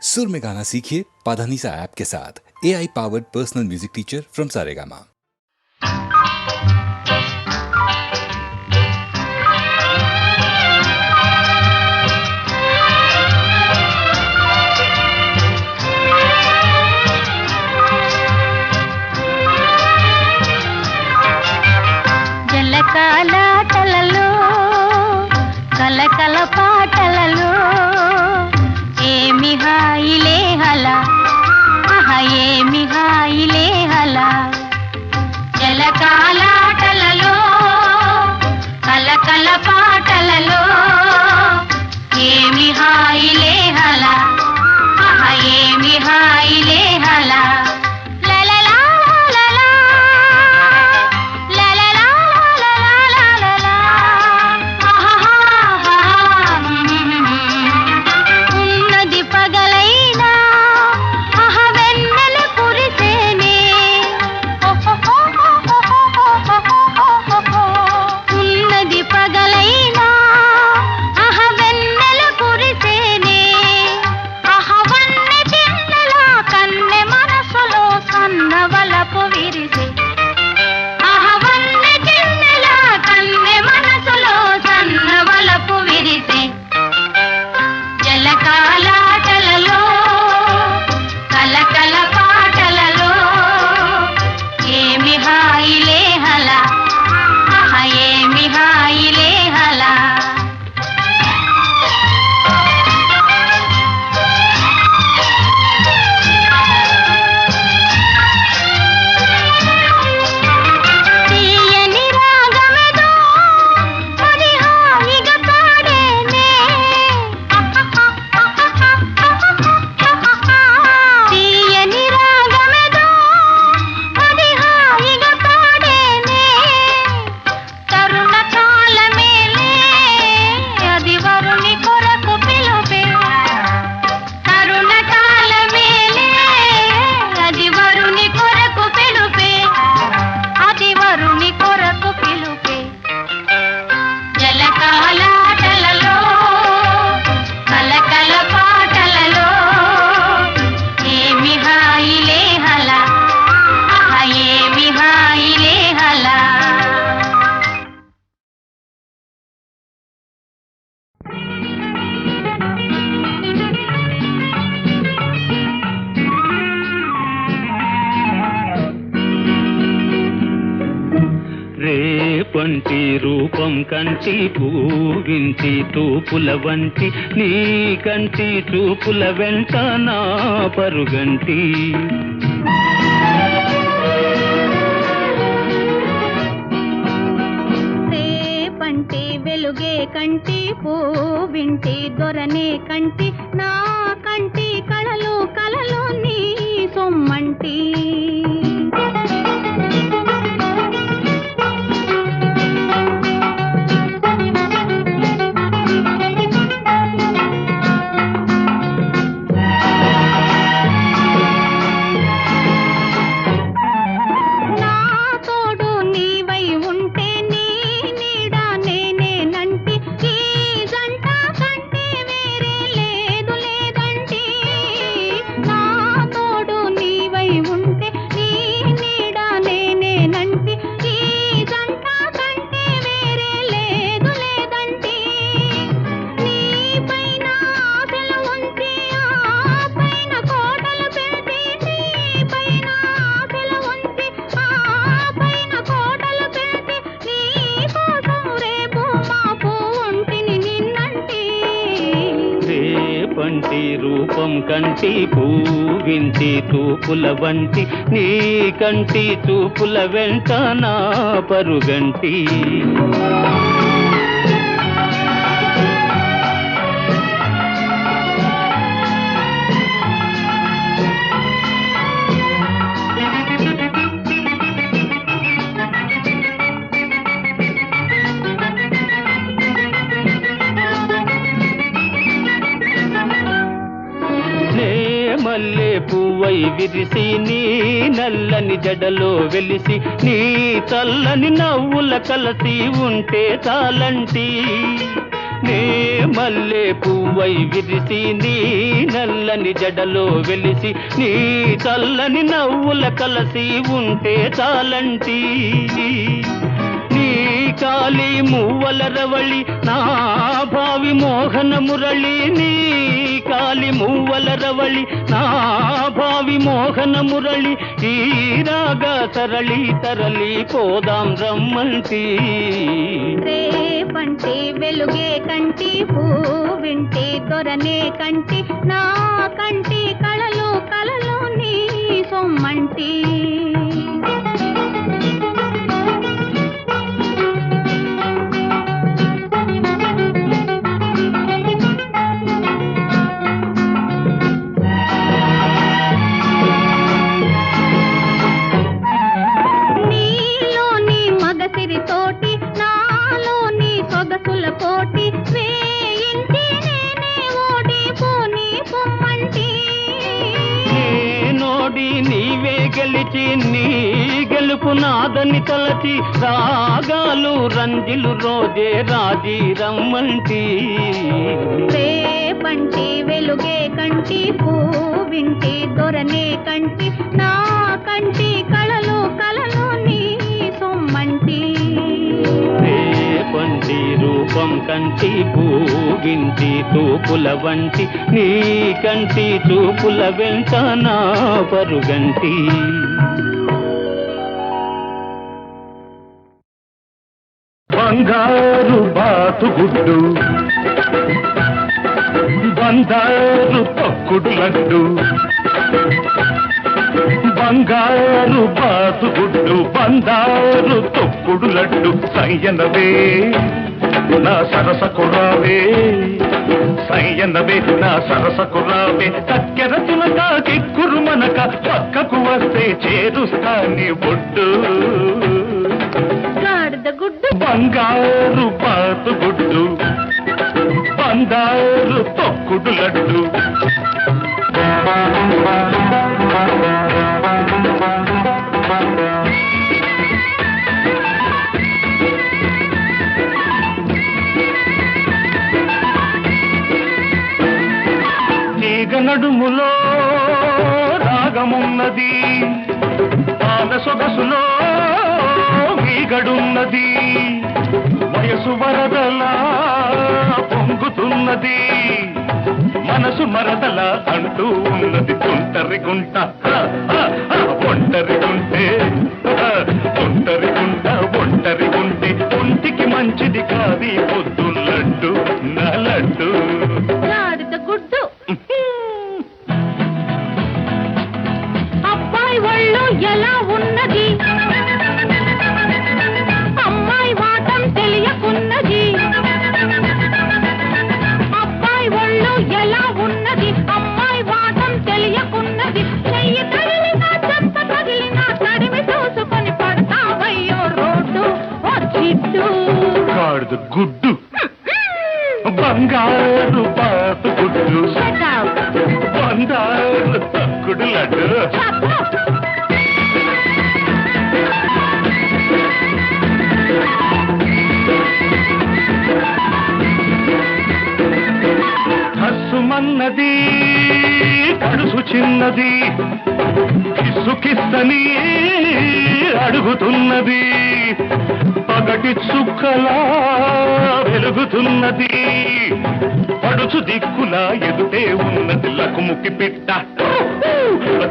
सुर में गाना सीखिए पाधानीसा ऐप के साथ। AI powered personal music teacher from Saregama. జలకాలాటలలో కలకల పాటలలో ఏమి హాయిలే హలా ఆహా ఏమి హాయిలే హలా జలకాలాటలలో కలకల పాటలలో ఏమి హాయిలే హలా ఆహా ఏమి హాయిలే హలా రేపంటి రూపం కంటి పూవించి తూపుల వంటి నీ కంటి చూపుల వెంట నా పరుగంటి రేపంటి వెలుగే కంటి పూవింటి దొరనే కంటి నా కంటి కళలు కళలు నీ సొమ్మంటి రూపం కంటి పూవించి తూపుల వంటి నీ కంటి చూపుల వెంట నా పరుగంటి మల్లె పువ్వై విరిసి నీ నల్లని జడలో వెలిసి నీ చల్లని నవ్వుల కలసి ఉంటే చాలంటి నే మల్లె పువ్వై విరిసి నీ నల్లని జడలో వెలిసి నీ చల్లని నవ్వుల కలసి ఉంటే చాలంటి నీ కాలి మువ్వల రవళి నా భావి మోహన మురళి నీ కాలి మువ్వల రవళి నా భావి మోహన మురళి ఈ రాగ సరళి తరలి పోదాం రమ్మంటి రేపంటే వెలుగే కంటి పూవింటే దొరనే కంటి నా కంటి కళలు కలలు నీ సొమ్మంటి తోటి నాలోని సొగసుల కోటి వేయింటి నేనే ఓడిపోని పొమ్మంటి నోడి నీవే గెలిచి నీ గెలుపు నాదని తలచి రాగాలు రంజిలు రోజే రాజీ రమ్మంటి రేపంటి వెలుగే కంటి పూవింటి దొరనే కంటి నా కంటి కళలు కలలు నీ సొమ్మంటి రేపంటి రూపం కంటి పూగింటి తూపుల వంటి నీ కంటి చూపుల వెంట నా పరుగంటి బంగారు బాతుగుడ్డు బంగారు తొక్కుడు లడ్డు బంగారు బాతుగుడ్డు బంగారు తొక్కుడు లడ్డు సయ్యనవే నా సరస కుర్రావే సయ్యనవే నా సరస కుర్రావే చక్కెర తునక కిక్కురు మనక పక్కకు వస్తే చేరుస్తా నీ బొడ్డు గుడ్డు బంగారు బాతుగుడ్డు బంగారు తొక్కుడు లడ్డు తీగ నడుములో రాగమున్నది పాద సొగసులో మీగడున్నది వయసు వరదలా పొంగుతున్నది మనసు మరదల అంటూ ఉన్నది ఒంటరి గుంట ఒంటరి గుంటే ఒంటరి గుంట ఒంటరి గుంటే ఒంటికి మంచిది కాది పొద్దు లడ్డు నా లడ్డు గుడ్డు అబ్బాయి ఒళ్ళు ఎలా ఉన్నది అమ్మాయి వాటం తెలియకున్నది అబ్బాయి ఒళ్ళు ఎలా ఉన్నది అమ్మాయి వాటం తెలియకున్నది చెయ్యి తగిలినా చెత్త తగిలినా తడిమి చూసుకొని పడతావయ్యో రోడ్డు ఓ జిడ్డు గాడిద గుడ్డు బంగారు బాతుగుడ్డు బంగారు తక్కుడు లడ్డు హస్సుమన్నది కడుసు చిన్నది కిస్సుకిస్తని అడుగుతున్నది పగటి చుక్కలా వెలుగుతున్నది పడుచు దిక్కులా ఎదుటే ఉన్నది లకుముకి పిట్ట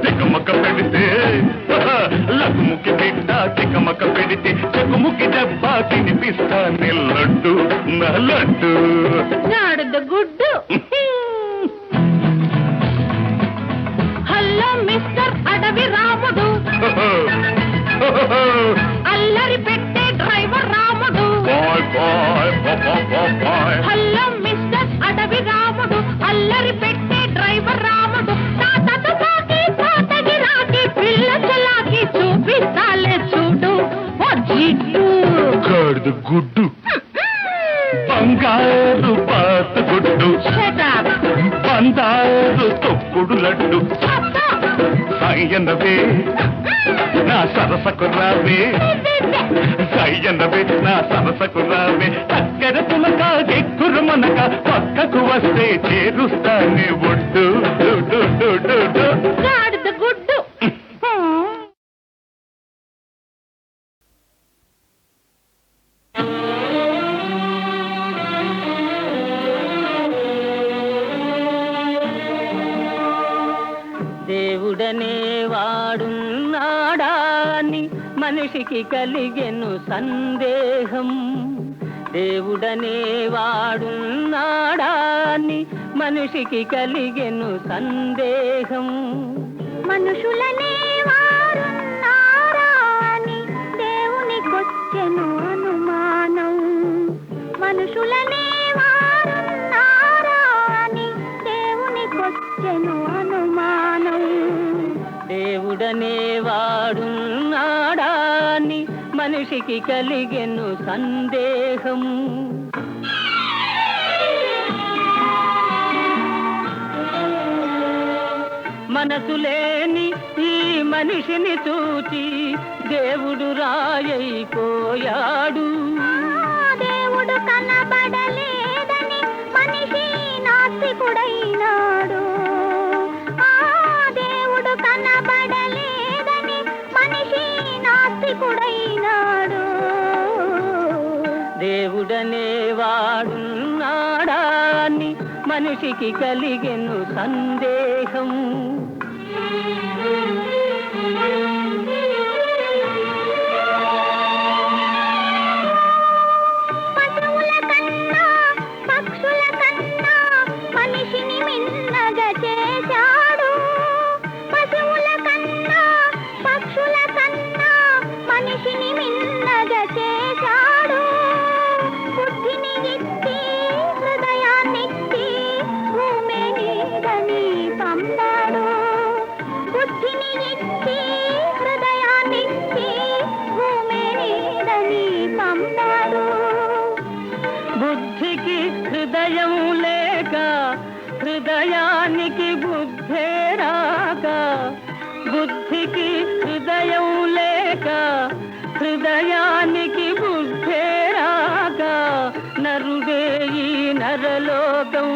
తికమక పెడితే లకుముకి పిట్ట తికమక పెడితే చెకుముకి దెబ్బ తినిపిస్తా లడ్డు నా లడ్డు గుడ్డు హలో మిస్టర్ అడవి రాముడు అల్లరి పెట్టే డ్రైవర్ రాముడు హలో మిస్టర్ అడవి రాముడు అల్లరి పెట్టే డ్రైవర్ రాముడు తాతగిరాకి పిల్ల చలాకి చూపిస్తాలే చూడు ఓ జిడ్డు గాడిద గుడ్డు బంగారు బాతుగుడ్డు బంగారు తొక్కుడు లడ్డు సాయనవే నా సరసకు రావే సయ్యన్నవే నా సరసకు రావే చక్కెర పులక ఎక్కురు మనక పక్కకు వస్తే చేరుస్తానే ఒడ్డు do, do, do, do, do. గాడిద గుడ్డు దేవుడనే వాడున్నాడా అని మనిషికి కలిగెను సందేహం. దేవుడనే వాడున్నాడా అని మనిషికి కలిగెను సందేహం. మనుషులనే వారున్నారా అని దేవునికొచ్చెను అనుమానం. మనుషులనే వారున్నారా అని దేవునికొచ్చెను అనుమానం. దేవుడనే వాడున్నాడా అని మనిషికి కలిగెను సందేహం. మనసు లేని ఈ మనిషిని చూచి దేవుడు రాయైపోయాడు. దేవుడు కనబడలేదని మనిషి నాస్తికుడైనాడు. దేవుడు కనబడలేదని మనిషి నాస్తికుడైనాడు. దేవుడనే వాడున్నాడా అని మనిషికి కలిగెను సందేహం. పశువుల కన్నా పక్షుల కన్నా మనిషిని మిన్నగా చేశాడు. పశువుల కన్నా పక్షుల కన్నా మనిషిని మిన్నగా చేశాడు. బుద్ధిని ఇచ్చి హృదయాన్నిచ్చి భూమి నీదని పంపాడు. బుద్ధిని ఇచ్చి హృదయాన్నిచ్చి భూమి నీదని పంపాడు. బుద్ధికి హృదయం లేక హృదయానికి బుద్ధే రాక. బుద్ధికి హృదయం లేక హృదయానికి బుద్ధే రాక. నరుడే ఈ నరలోకం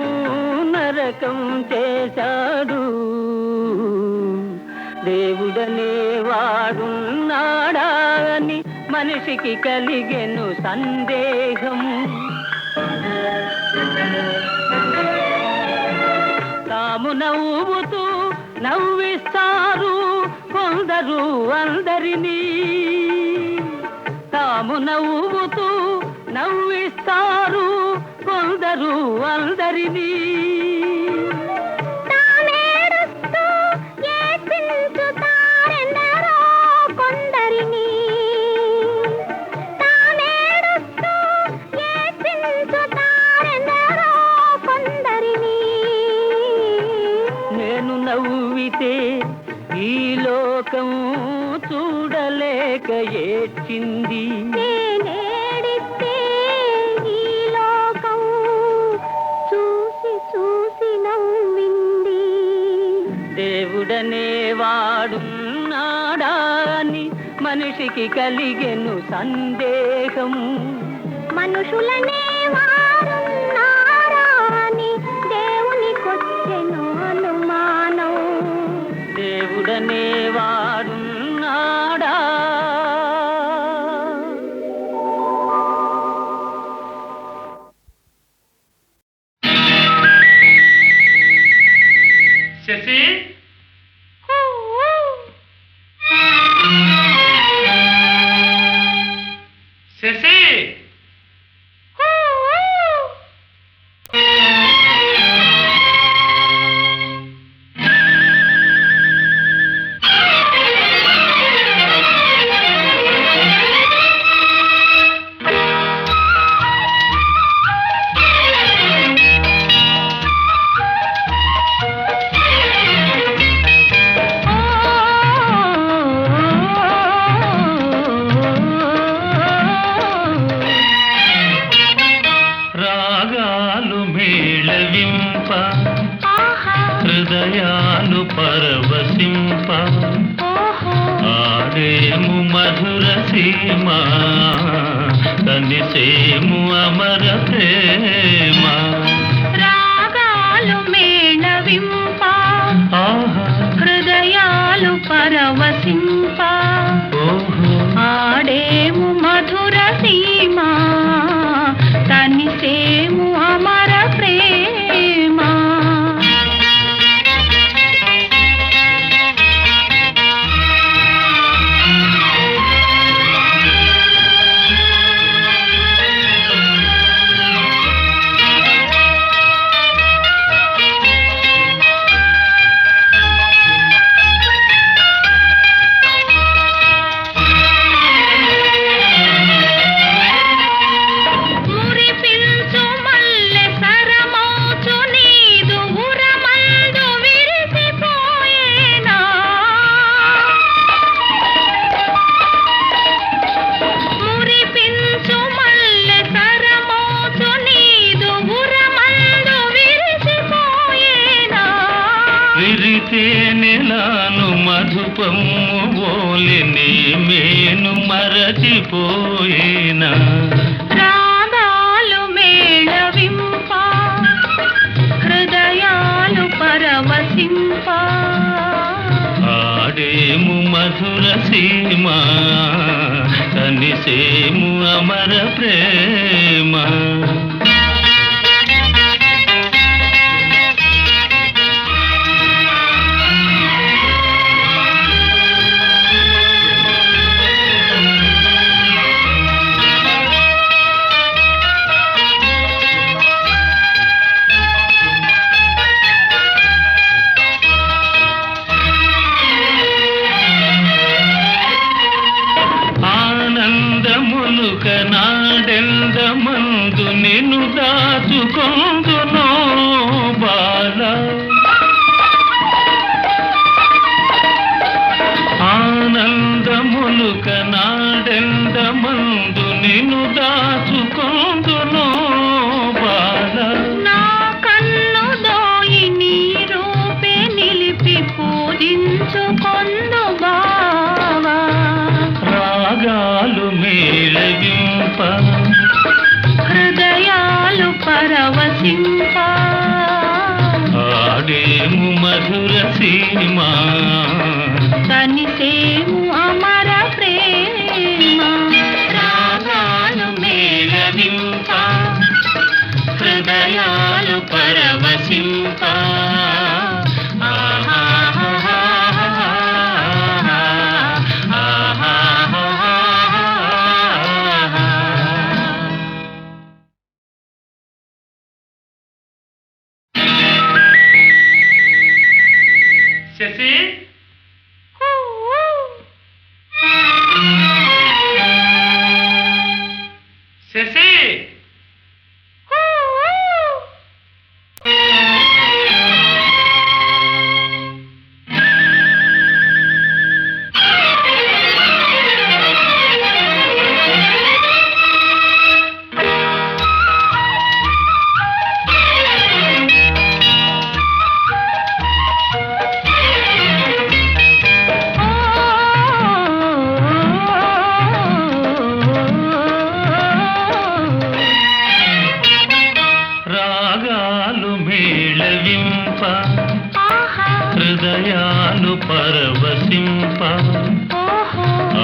నరకం చేశాడు. దేవుడనే వాడున్నాడా అని మనిషికి కలిగెను సందేహం. తాము నవ్వుతూ నవ్విస్తారు కొందరు అందరినీ. తాము నవ్వుతూ నవ్విస్తారు కొందరు అందరినీ. తామేడుస్తూ ఏడ్పించుతారెందరో కొందరిని. తామేడుస్తూ ఏడ్పించుతారెందరో కొందరిని. నేను నవ్వితే ఈ లోకం చూడలేక ఏడ్చింది. నేనేడిస్తే ఈ లోకం చూసి చూసి నవ్వింది. దేవుడనే వాడున్నాడా అని మనిషికి కలిగెను సందేహం. మనుషులనే వారున్నారా అని దేవునికొచ్చెను అనుమానం. దేవుడనే వాడున్నాడా. శశి శశి హృదయాలు పరవశింప ఆడేము మధుర సీమ తనిసేము అమర ప్రేమ రాగాలు మేళవింప హృదయాలు పరవశింప ఆడేము మధుర సీమ తనిసేము అమర ప్రేమ నెలాను మధుపము ఓలిని మేను మరచిపోయినా రాగాలు మేళవింప హృదయాలు పరవశింప ఆడేము మధుర సీమ తనిసేము అమర ప్రేమ ఆనందములుక నాడెందమందు నిన్ను దాచుకొందునో బాల ఆనందములుక నాడెందమందు నిన్ను దాచుకొందునో బాల నా కన్ను దోయి నీ రూపే నిలిపి పూజించుకొందు బావా రాగాలు మేళవింప హృదయాలు పరవశింప ఆడేము మధుర సీమ తనిసేము అమర ప్రేమ రాగాలు మేళవింప హృదయాలు పరవశింప శశి శశి రాగాలు మేళవింప హృదయాలు పరవశింప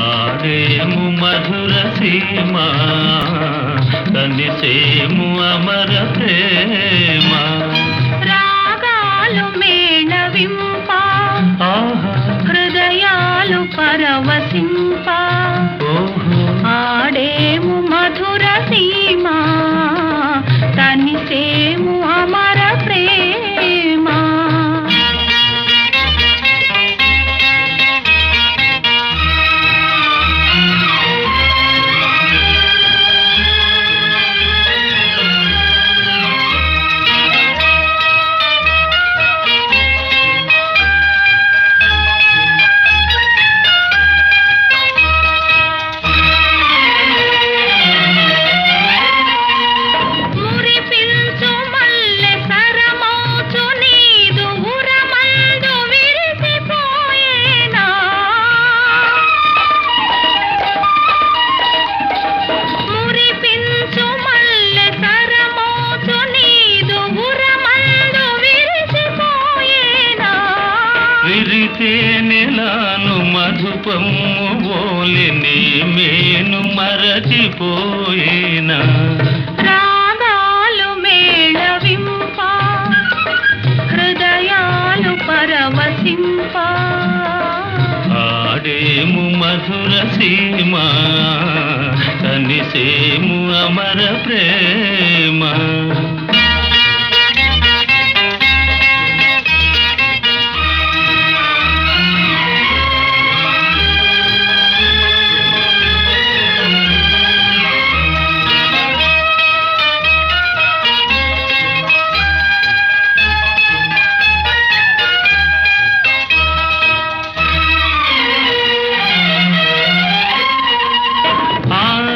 ఆడేము మధుర సీమ తనిసేము అమర ప్రేమ రాగాలు మేళవింప హృదయాలు పరవశింప ఆడేము మధుర సీమ తనిసేము అమర ప్రేమ తేనెలాను మధుపము ఓలిని మేను మరచిపోయినా రాగాలు మేళవింప హృదయాలు పరవశింప ఆడేము మధుర సీమ కనిసేము అమర ప్రేమ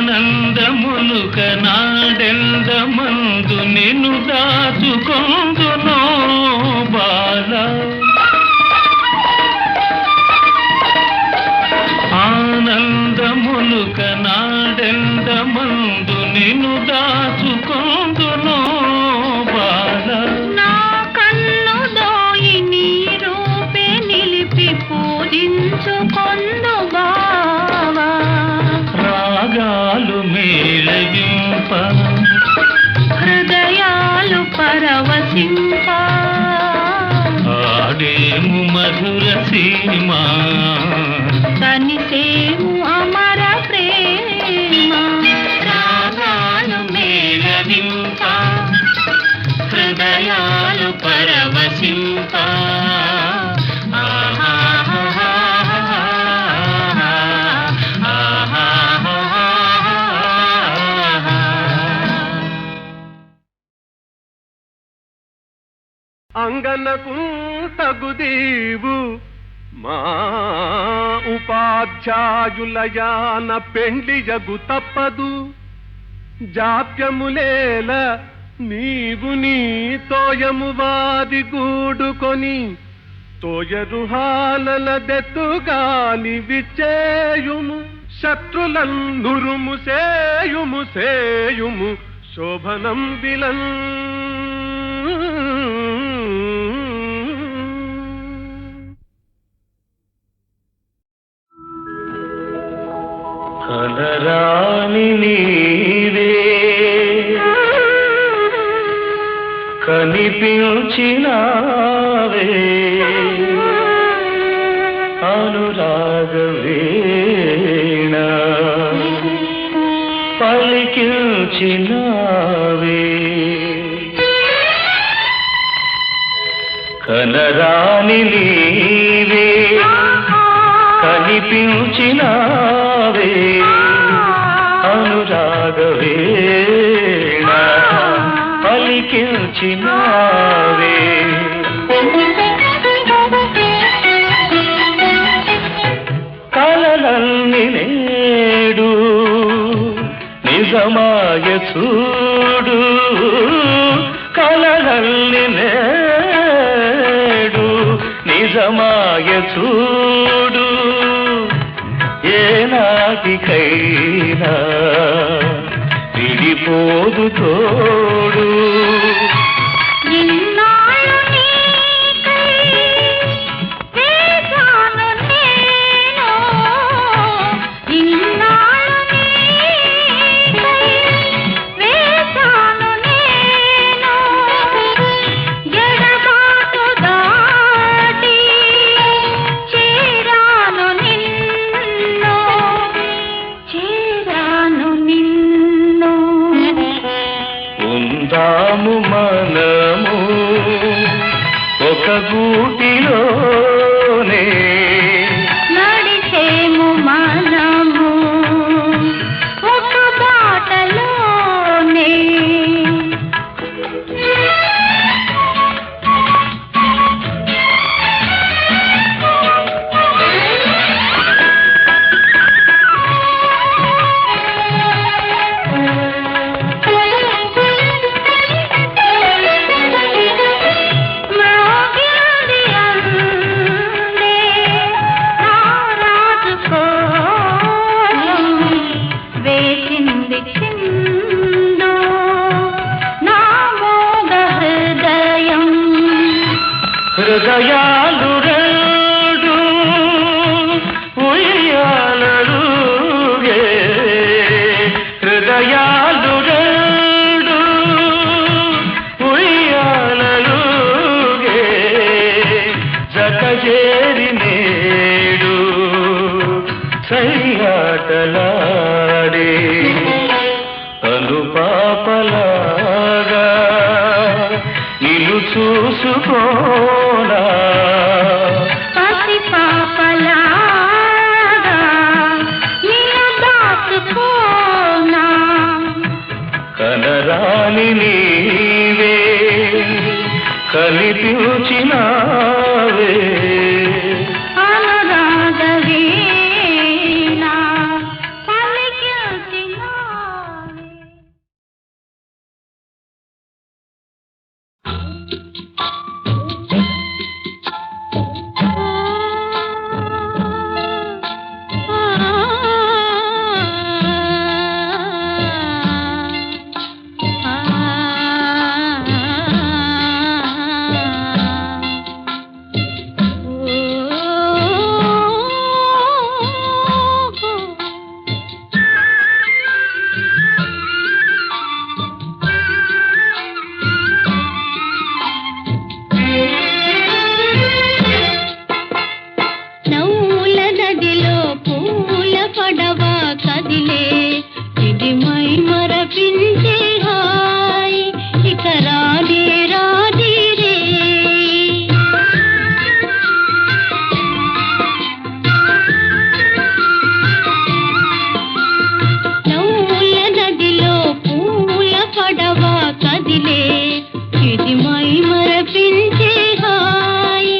ఆనందములుక నాడెందమందు నిన్ను దాచుకొందునో బాల ఆనందములుక నాడెందమందు నిన్ను దాచుకొందునో బాల నా కన్ను దోయి నీ రూపే నిలిపి పూజించుకొందు బావా రాగాలు మేళవింప హృదయాలు పరవశింప ఆడేము మధుర సీమ కనిసేము అమర ప్రేమ రాగాలు మేళవింప హృదయాలు పరవశింప అంగనకు తగుదీవు మా ఉపాధ్యాయులయాన పెండ్లియగు తప్పదు జాప్యములేల నీవు నీ తోయము వాది గూడుకొని తోయరుహాలల దెత్తుగాని విచ్చేయుము శత్రులన్నురుము సేయుము సేయుము శోభనం బిలన్ కలరాని నీవే కనిపించినావే అనురాగవీణ పలికించినావే కలరాని నీవే కనిపించినావే అనురాగవీణ పలికించినావే కలలన్ని నేడు నిజమాయ చూడు కలలన్ని నేడు నిజమాయ చూడు ఏనాటికైనా విడిపోదు తోడు ఇన్నాళ్ళు నీకై వేచాను నేను ఇన్నాళ్ళు నీకై వేచాను నేను ఎడబాటు దాటి చేరాను నిన్ను ఉందా సయ్యాటలాడే తను పాపలాగా నిన్ను చూసుకోనా పసి పాపలాగా నిన్ను దాచుకోనా కనరాని నీవే కనిపించినావే అనురాగ వీణ పలికించినావే. నవ్వుల నదిలో పూల పడవ కదిలే ఇది మై మరపించే హాయ్ ఇక రాదే రాదే రే నవ్వుల నదిలో పూల పడవ కదిలే ఇది మై మరపించే హాయ్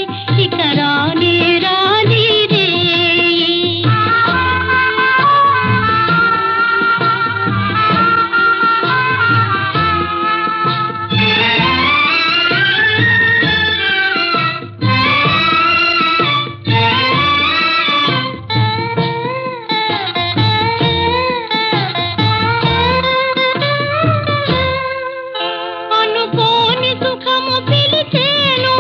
ఇక రాదే రాదే రే అనుకోని సుఖము పిలిచేను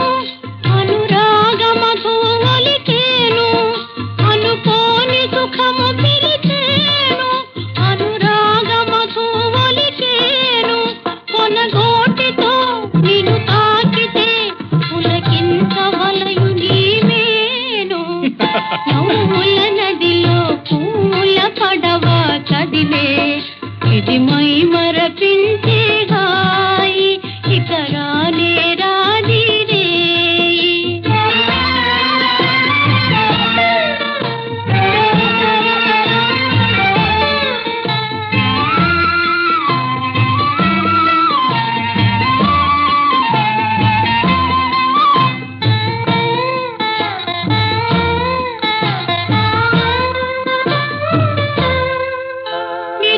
అనురాగ మధువలికేను అనుకోని సుఖము పిలిచేను అనురాగ మధువలికేను కొనగోటితో నిన్ను తాకితే పులకించవలయు నీవేను నవ్వుల నదిలో పూల పడవ కదిలే ఇది మై మరపించే హాయ్ ఇక రానే రాదే రే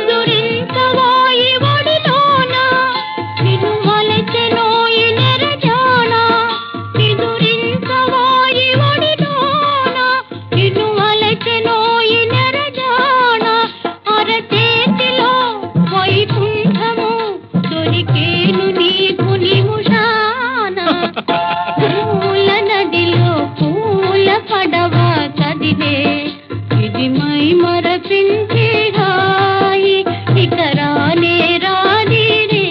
నిదురించవోయి ఒడిలోన నిన్ను వలచెనోయి నెరజాన నిదురించవోయి ఒడిలోన నిన్ను వలచెనోయి నెరజాన అరచేతిలో వైకుంఠము దొరికేను నీకు నిముషాన పూల నదిలో పూల పడవ కదిలే ఇది మై మరపించే హాయ్ ఇక రానే రాదే రే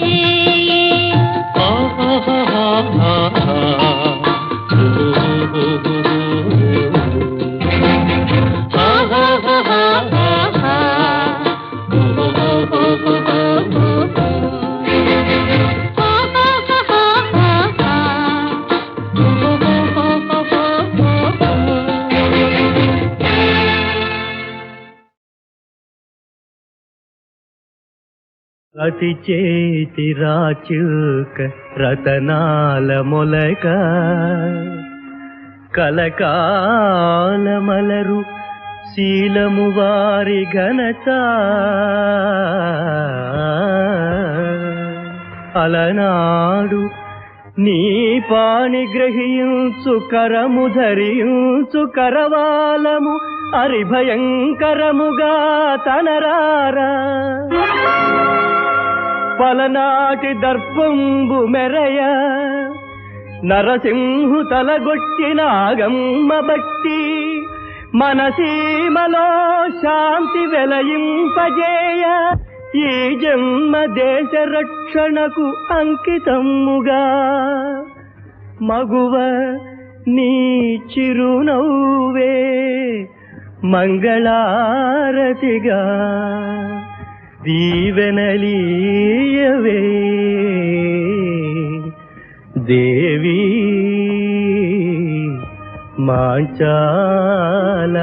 అతి చేతి రాచుక రతనాల మొలక కలకాలమలరు శీలము వారి ఘనత అలనాడు నీ పాణి గ్రహించు కరము ధరించు కరవాలము అరిభయంకరముగా తనరారా పలనాటి దర్పంబు మెరయ నరసింహు తలగొట్టిన ఆగమ్మ బట్టి మనసీమలో శాంతి వెలయింపజేయ ఈ జన్మ దేశ రక్షణకు అంకితముగా మగువ నీ చిరునవ్వే మంగళారతిగా దీవెనలీయవే దేవి మాంచాల.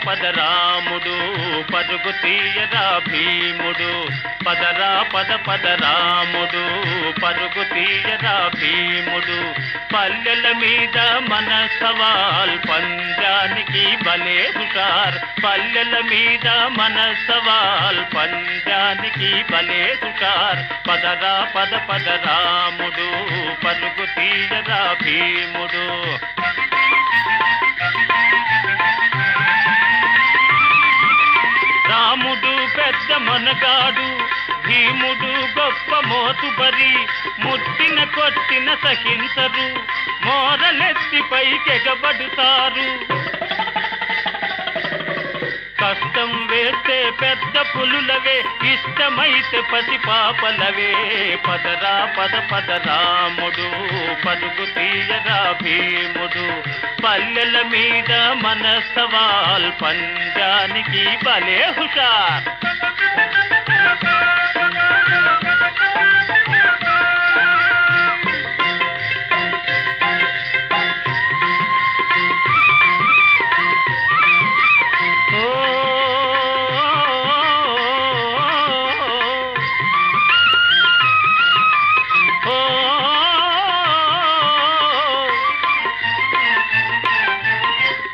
పద రాముడు పరుగు తీయరా భీముడు, పదరా పద రాముడు పరుగు తీయరా భీముడు. పల్లెల మీద మన సవాల్ పంజానికి భలే హుషార్, పల్లెల మీద మన సవాల్ పంజానికి భలే హుషార్. పదరా పద రాముడు పరుగు తీయరా భీముడు. రాముడు పెద్ద మనగాడు, భీముడు గొప్ప మోతుబరి. ముట్టిన కొట్టిన సహించరు, మోరలెత్తి పైకెగబడుతారు. కష్టం వేస్తే పెద్ద పులులవే, ఇష్టమైతే పసి పాపలవే. పదరా పద రాముడు పరుగు తీయరా భీముడు. పల్లెల మీద మన సవాల్ పంజానికి భలే హుషార్.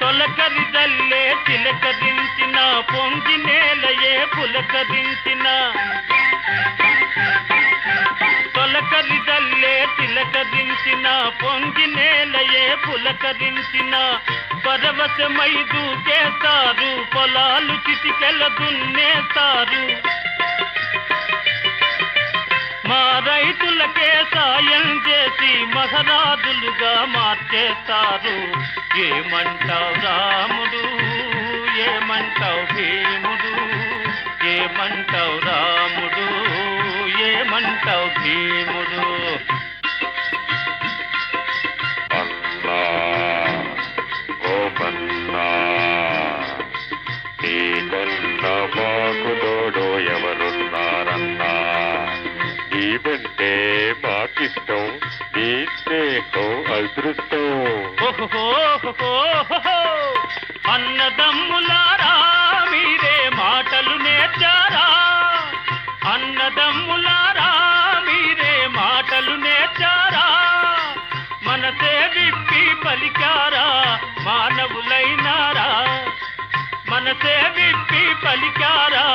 తొలకరిదల్లే చిలకరించిన పొంగి నేలయే పులకరించిన, తొలకరిదల్లే చిలకరించిన పొంగి నేలయే పులకరించిన. పరవశమై దూకేస్తారు, పొలాలు చిటికెల దున్నేస్తారు. మా రైతులకే సాయం చేసి మహారాజులుగా మార్చేస్తారు. ఏమంటావు రాముడు, ఏమంటావు భీముడు, ఏమంటావు రాముడు, ఏమంటావు భీముడు. అన్నా ఓ మన్నా, ఈ కొన్న మాకు తోడు ఎవరున్నారన్నా. ఈ వెంటే మాకిష్టం, ఈ స్నేహం అదృష్టం. అన్నదమ్ములారా మీరే మాటలు నేర్చారా, అన్నదమ్ములారా మీరే మాటలు నేర్చారా. మనసే విప్పి పలికారా మానవులైనారా, మనసే విప్పి పలికారా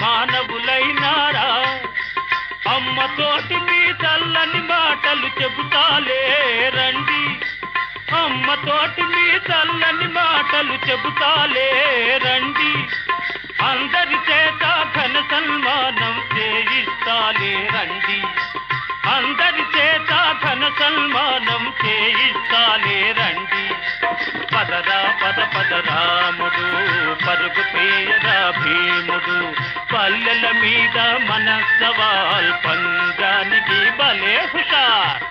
మానవులైనారా. అమ్మతోటి మీ చల్లని మాటలు చెబుతాలే రండి, అమ్మతోటి మీ చల్లని మాటలు చెబుతాలే రండి. అందరి చేత ఘన సన్మానం చేయిస్తాలే రండి, అందరి చేత ఘన సన్మానం చేయిస్తాలే రండి. పదరా పద రాముడు పరుగు తీయరా భీముడు. పల్లెల మీద మన సవాల్ పంజానికి భలే హుషార్.